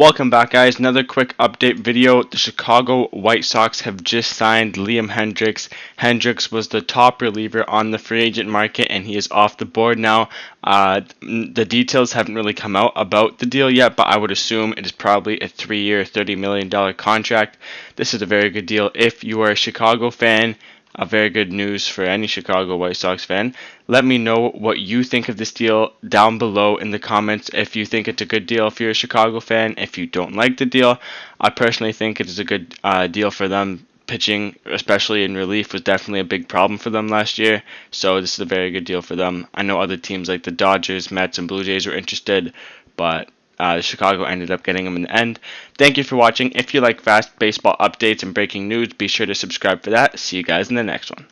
Welcome back, guys. Another quick update video. The Chicago White Sox have just signed Liam Hendriks. Hendriks was the top reliever on the free agent market, and he is off the board now. The details haven't really come out about the deal yet, but I would assume it is probably a 3-year, $30 million contract. This is a very good deal if you are a Chicago fan. Very good news for any Chicago White Sox fan. Let me know what you think of this deal down below in the comments. If you think it's a good deal if you're a Chicago fan, if you don't like the deal. I personally think it is a good deal for them. Pitching, especially in relief, was definitely a big problem for them last year, so this is a very good deal for them. I know other teams like the Dodgers, Mets, and Blue Jays were interested, but Chicago ended up getting them in the end. Thank you for watching. If you like fast baseball updates and breaking news, be sure to subscribe for that. See you guys in the next one.